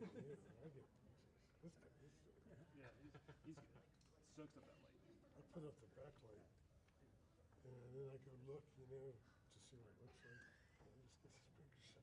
I get this guy. Yeah, he's good. Soaks up that light. I put up the backlight, and then I go look, to see what it looks like. And this is big shot.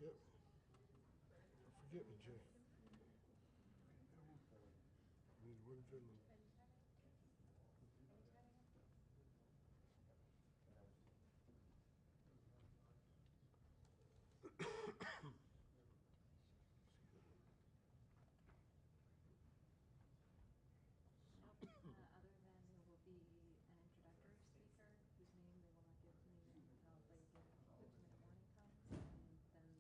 forget me. Don't forget me, Jay. I need one villain. Other than there will be an introductory speaker whose name they will not give to me until they give the 2-minute warning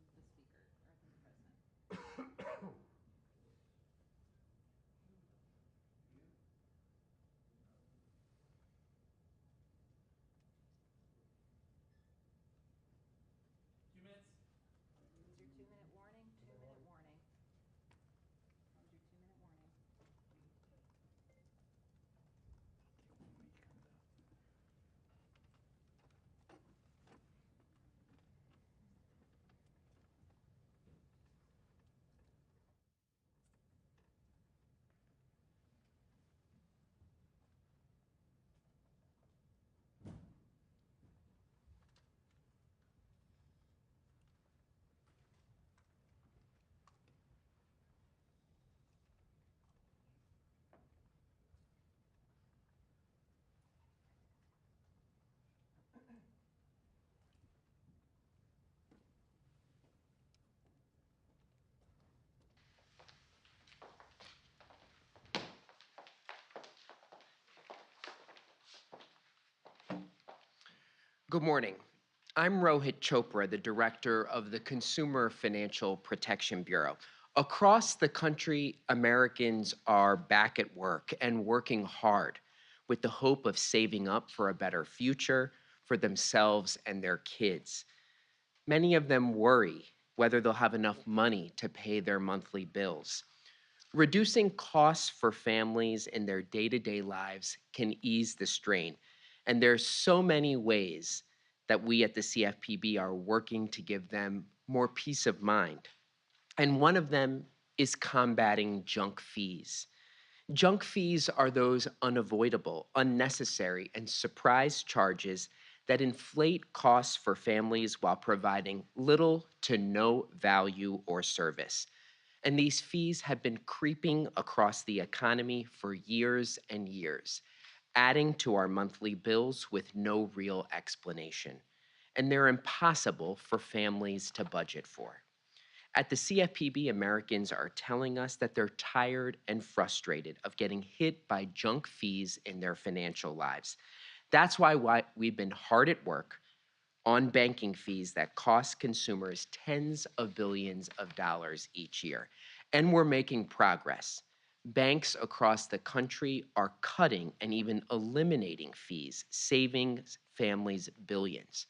comes, and then the speaker, or then the president. Use your 2-minute warning, 2-minute warning. Hold your 2-minute warning. Good morning. I'm Rohit Chopra, the director of the Consumer Financial Protection Bureau. Across the country, Americans are back at work and working hard with the hope of saving up for a better future for themselves and their kids. Many of them worry whether they'll have enough money to pay their monthly bills. Reducing costs for families in their day-to-day lives can ease the strain. And there's so many ways that we at the CFPB are working to give them more peace of mind. And one of them is combating junk fees. Junk fees are those unavoidable, unnecessary, and surprise charges that inflate costs for families while providing little to no value or service. And these fees have been creeping across the economy for years and years, adding to our monthly bills with no real explanation. And they're impossible for families to budget for. At the CFPB, Americans are telling us that they're tired and frustrated of getting hit by junk fees in their financial lives. That's why we've been hard at work on banking fees that cost consumers tens of billions of dollars each year. And we're making progress. Banks across the country are cutting and even eliminating fees, saving families billions.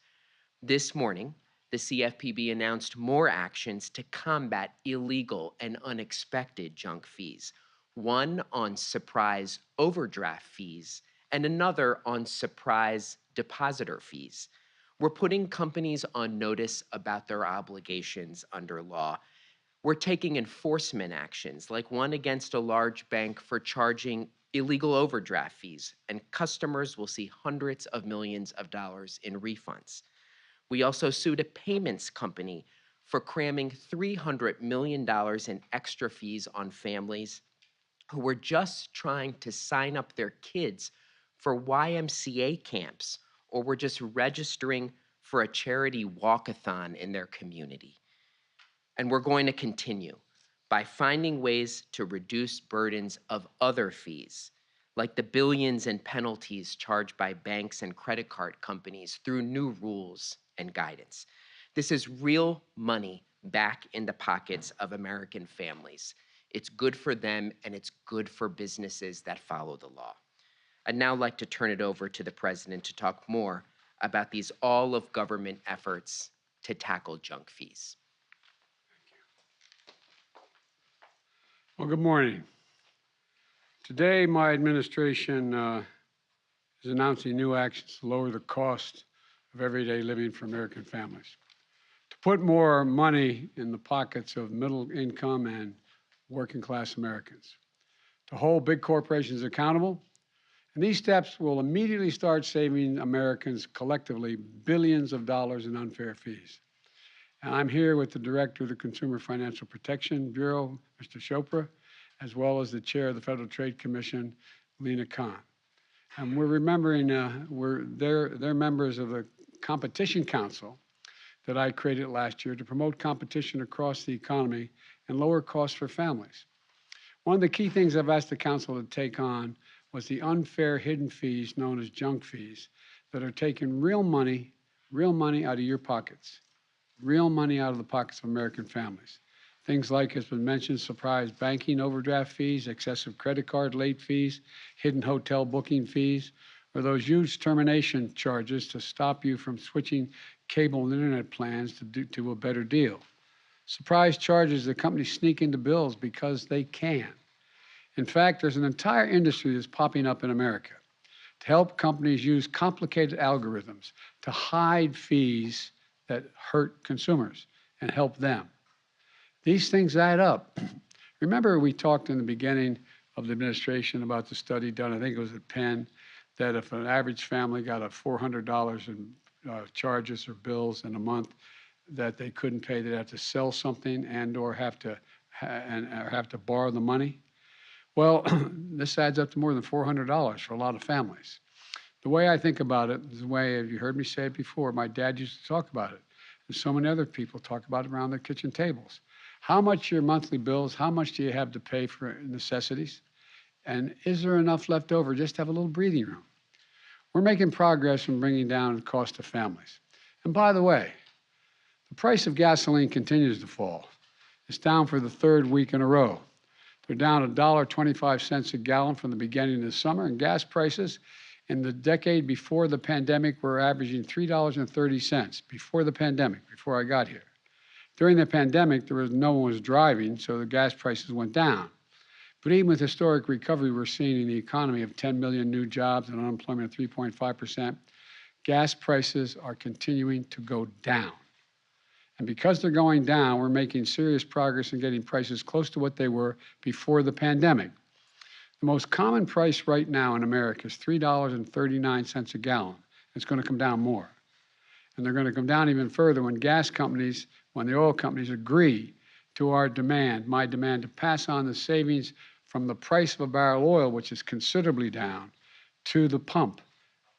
This morning, the CFPB announced more actions to combat illegal and unexpected junk fees, one on surprise overdraft fees and another on surprise depositor fees. We're putting companies on notice about their obligations under law. We're taking enforcement actions, like one against a large bank for charging illegal overdraft fees, and customers will see hundreds of millions of dollars in refunds. We also sued a payments company for cramming $300 million in extra fees on families who were just trying to sign up their kids for YMCA camps or were just registering for a charity walkathon in their community. And we're going to continue by finding ways to reduce burdens of other fees, like the billions in penalties charged by banks and credit card companies through new rules and guidance. This is real money back in the pockets of American families. It's good for them and it's good for businesses that follow the law. I'd now like to turn it over to the president to talk more about these all-of-government efforts to tackle junk fees. Well, good morning. Today, my administration is announcing new actions to lower the cost of everyday living for American families, to put more money in the pockets of middle-income and working-class Americans, to hold big corporations accountable. And these steps will immediately start saving Americans collectively billions of dollars in unfair fees. And I'm here with the Director of the Consumer Financial Protection Bureau, Mr. Chopra, as well as the Chair of the Federal Trade Commission, Lena Khan. And we're remembering, they're members of the Competition Council that I created last year to promote competition across the economy and lower costs for families. One of the key things I've asked the council to take on was the unfair hidden fees known as junk fees that are taking real money out of your pockets, real money out of the pockets of American families. Things like, has been mentioned, surprise banking overdraft fees, excessive credit card late fees, hidden hotel booking fees, or those huge termination charges to stop you from switching cable and internet plans to a better deal. Surprise charges that companies sneak into bills because they can. In fact, there's an entire industry that's popping up in America to help companies use complicated algorithms to hide fees that hurt consumers and help them. These things add up. Remember, we talked in the beginning of the administration about the study done, I think it was at Penn, that if an average family got a $400 in charges or bills in a month that they couldn't pay, they'd have to sell something or have to borrow the money. Well, this adds up to more than $400 for a lot of families. The way I think about it is the way, you heard me say it before, my dad used to talk about it, and so many other people talk about it around their kitchen tables. How much your monthly bills, how much do you have to pay for necessities? And is there enough left over just to have a little breathing room? We're making progress in bringing down the cost of families. And by the way, the price of gasoline continues to fall. It's down for the third week in a row. They're down $1.25 a gallon from the beginning of the summer, and gas prices in the decade before the pandemic were averaging $3.30 before the pandemic, before I got here. During the pandemic, no one was driving, so the gas prices went down. But even with historic recovery we're seeing in the economy of 10 million new jobs and unemployment of 3.5%, gas prices are continuing to go down. And because they're going down, we're making serious progress in getting prices close to what they were before the pandemic. The most common price right now in America is $3.39 a gallon. It's going to come down more. And they're going to come down even further when the oil companies agree to our demand, my demand, to pass on the savings from the price of a barrel of oil, which is considerably down, to the pump,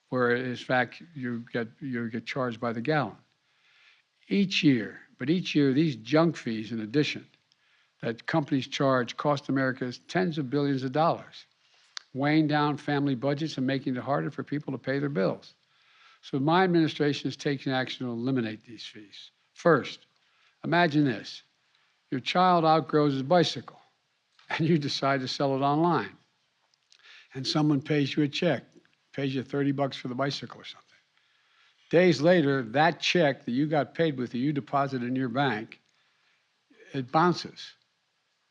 where in fact you get charged by the gallon. Each year, these junk fees, in addition, that companies charge cost Americans tens of billions of dollars, weighing down family budgets and making it harder for people to pay their bills. So my administration is taking action to eliminate these fees. First, imagine this. Your child outgrows his bicycle, and you decide to sell it online. And someone pays you a check, pays you $30 for the bicycle or something. Days later, that check that you got paid with, that you deposited in your bank, it bounces.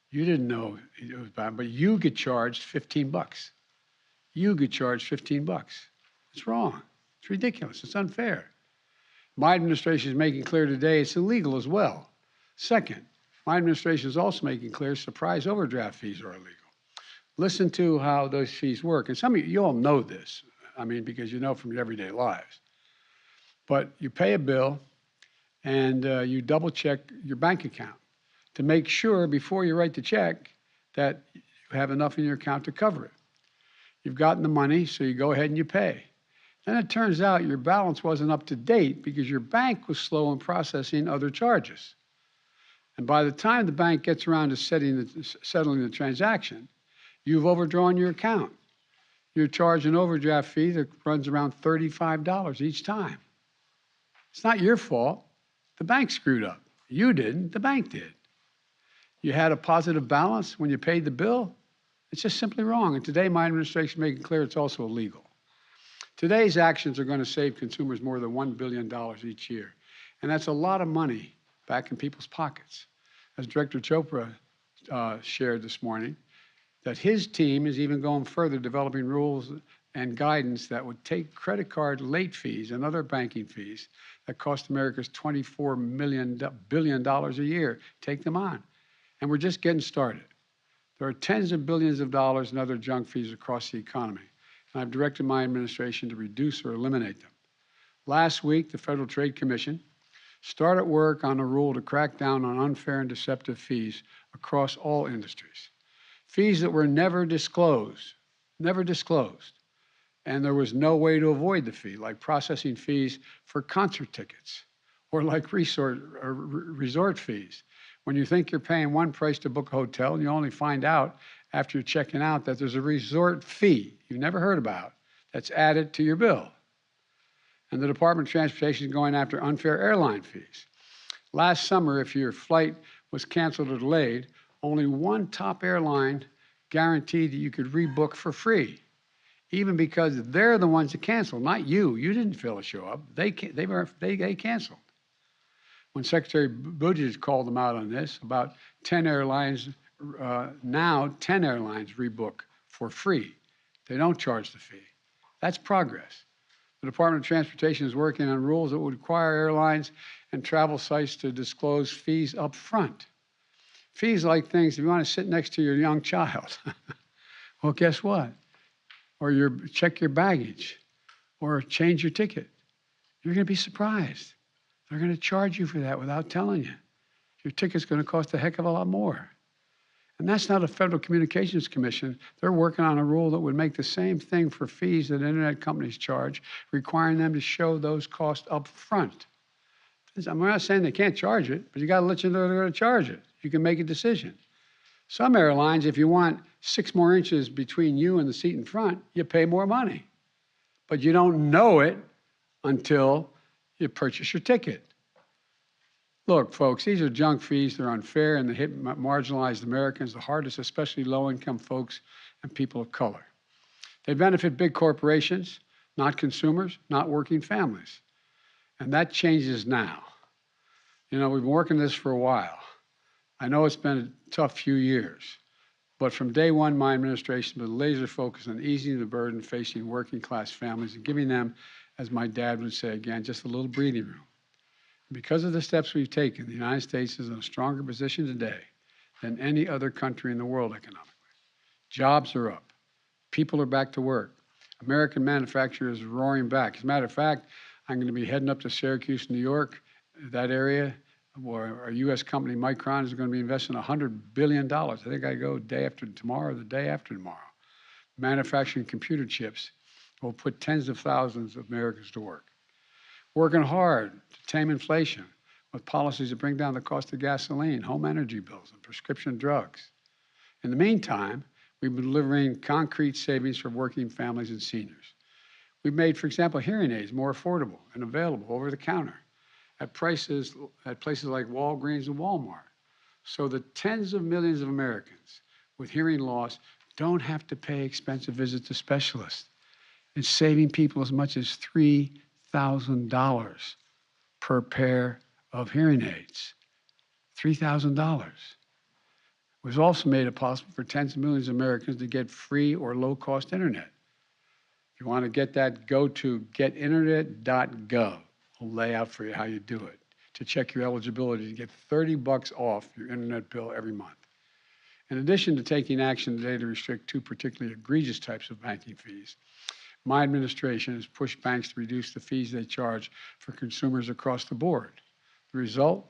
You didn't know it was bad, but you get charged $15. You get charged $15. It's wrong. It's ridiculous. It's unfair. My administration is making clear today it's illegal as well. Second, my administration is also making clear surprise overdraft fees are illegal. Listen to how those fees work. And some of you all know this, because you know from your everyday lives. But you pay a bill and you double check your bank account to make sure before you write the check that you have enough in your account to cover it. You've gotten the money, so you go ahead and you pay. Then it turns out your balance wasn't up to date because your bank was slow in processing other charges. And by the time the bank gets around to settling the transaction, you've overdrawn your account. You're charged an overdraft fee that runs around $35 each time. It's not your fault. The bank screwed up. You didn't, the bank did. You had a positive balance when you paid the bill. It's just simply wrong. And today, my administration is making clear it's also illegal. Today's actions are going to save consumers more than $1 billion each year. And that's a lot of money back in people's pockets. As Director Chopra shared this morning, that his team is even going further, developing rules and guidance that would take credit card late fees and other banking fees that cost Americans $24 billion a year, take them on. And we're just getting started. There are tens of billions of dollars in other junk fees across the economy, and I've directed my administration to reduce or eliminate them. Last week, the Federal Trade Commission started work on a rule to crack down on unfair and deceptive fees across all industries. Fees that were never disclosed, and there was no way to avoid the fee, like processing fees for concert tickets or like resort fees. When you think you're paying one price to book a hotel, and you only find out after you're checking out that there's a resort fee you've never heard about that's added to your bill. And the Department of Transportation is going after unfair airline fees. Last summer, if your flight was canceled or delayed, only one top airline guaranteed that you could rebook for free, even because they're the ones that canceled, not you. You didn't fail to show up. They canceled. When Secretary Buttigieg called them out on this, about 10 airlines, now 10 airlines rebook for free. They don't charge the fee. That's progress. The Department of Transportation is working on rules that would require airlines and travel sites to disclose fees up front. Fees like things, if you want to sit next to your young child, well, guess what? Or check your baggage, or change your ticket. You're going to be surprised. They're going to charge you for that without telling you. Your ticket's going to cost a heck of a lot more. And that's not a Federal Communications Commission. They're working on a rule that would make the same thing for fees that internet companies charge, requiring them to show those costs up front. I'm not saying they can't charge it, but you got to let you know they're going to charge it. You can make a decision. Some airlines, if you want 6 more inches between you and the seat in front, you pay more money. But you don't know it until you purchase your ticket. Look, folks, these are junk fees. They're unfair, and they hit marginalized Americans the hardest, especially low-income folks and people of color. They benefit big corporations, not consumers, not working families. And that changes now. You know, we've been working this for a while. I know it's been a tough few years, but from day one, my administration was laser focused on easing the burden facing working class families and giving them, as my dad would say again, just a little breathing room. Because of the steps we've taken, the United States is in a stronger position today than any other country in the world economically. Jobs are up. People are back to work. American manufacturers are roaring back. As a matter of fact, I'm going to be heading up to Syracuse, New York, that area, where our U.S. company, Micron, is going to be investing $100 billion. I think I go day after tomorrow or the day after tomorrow. Manufacturing computer chips will put tens of thousands of Americans to work. Working hard to tame inflation with policies that bring down the cost of gasoline, home energy bills, and prescription drugs. In the meantime, we've been delivering concrete savings for working families and seniors. We've made, for example, hearing aids more affordable and available over the counter at places like Walgreens and Walmart, so that tens of millions of Americans with hearing loss don't have to pay expensive visits to specialists. It's saving people as much as $3,000 per pair of hearing aids. $3,000. It was also made it possible for tens of millions of Americans to get free or low-cost internet. If you want to get that, go to getinternet.gov. I'll lay out for you how you do it to check your eligibility to get $30 off your internet bill every month. In addition to taking action today to restrict 2 particularly egregious types of banking fees, my administration has pushed banks to reduce the fees they charge for consumers across the board. The result?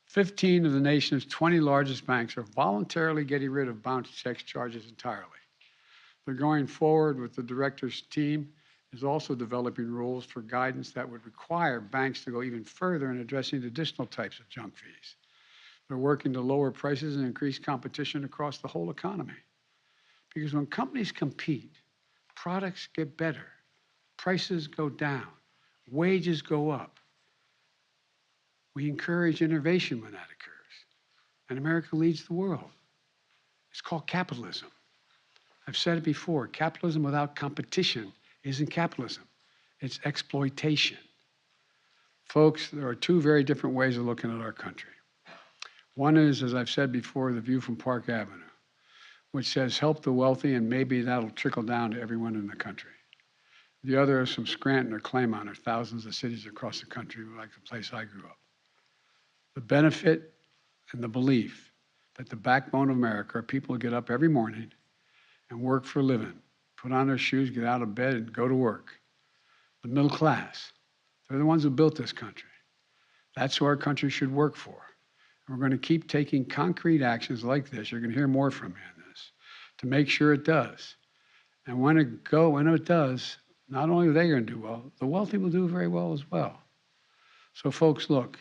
15 of the nation's 20 largest banks are voluntarily getting rid of bounce check charges entirely. They're going forward with the director's team is also developing rules for guidance that would require banks to go even further in addressing additional types of junk fees. They're working to lower prices and increase competition across the whole economy. Because when companies compete, products get better, prices go down, wages go up. We encourage innovation when that occurs, and America leads the world. It's called capitalism. I've said it before, capitalism without competition isn't capitalism, it's exploitation. Folks, there are 2 very different ways of looking at our country. One is, as I've said before, the view from Park Avenue, which says help the wealthy and maybe that'll trickle down to everyone in the country. The other is from Scranton or Claymont or thousands of cities across the country, like the place I grew up. The benefit and the belief that the backbone of America are people who get up every morning and work for a living, put on their shoes, get out of bed, and go to work. The middle class, they're the ones who built this country. That's who our country should work for. And we're going to keep taking concrete actions like this. You're going to hear more from me on this to make sure it does. And when it does, not only are they going to do well, the wealthy will do very well as well. So folks, look,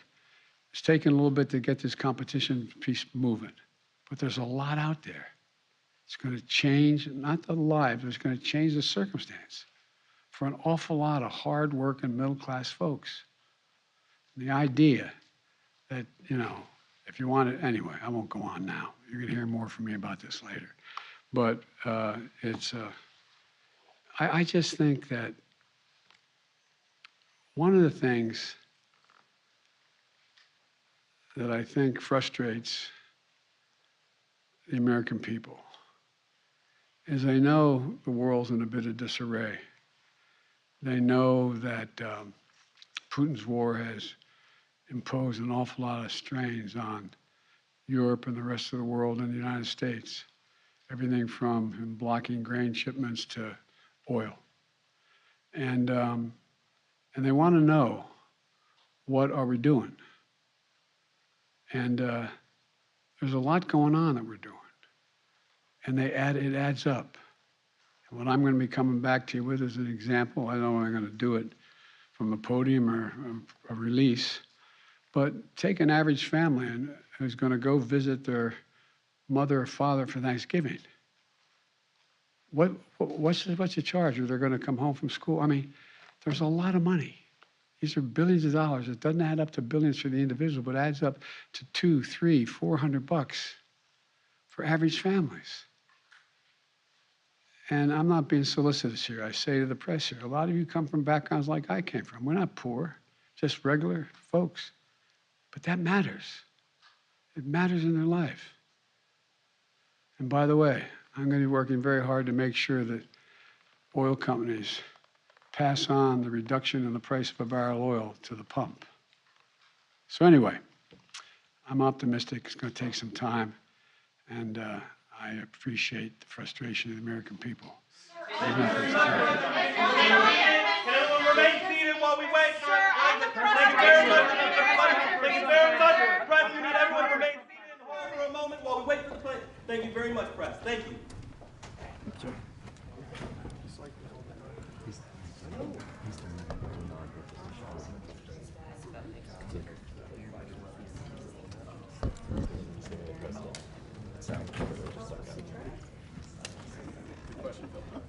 it's taken a little bit to get this competition piece moving, but there's a lot out there. It's going to change, not the lives, it's going to change the circumstance for an awful lot of hard-working middle-class folks. The idea that, you know, if you want it, anyway, I won't go on now. You're going to hear more from me about this later. But I just think that one of the things that I think frustrates the American people is they know the world's in a bit of disarray. They know that Putin's war has imposed an awful lot of strains on Europe and the rest of the world and the United States. Everything from him blocking grain shipments to oil. And they want to know, what are we doing? And there's a lot going on that we're doing. And it adds up. And what I'm going to be coming back to you with is an example. I don't know if I'm going to do it from the podium or a release, but take an average family who's going to go visit their mother or father for Thanksgiving. What's the charge? Are they going to come home from school? I mean, there's a lot of money. These are billions of dollars. It doesn't add up to billions for the individual, but adds up to $200, $300, $400 for average families. And I'm not being solicitous here. I say to the press here, a lot of you come from backgrounds like I came from. We're not poor, just regular folks. But that matters. It matters in their life. And by the way, I'm going to be working very hard to make sure that oil companies pass on the reduction in the price of a barrel of oil to the pump. So anyway, I'm optimistic. It's going to take some time, and I appreciate the frustration of the American people. Can everyone remain seated while we wait? Thank you very much, everybody. Thank you very much. Press, we need everyone to remain seated and hold for a moment while we wait for the plane. Thank you very much, Press. Thank you. Question, Phil.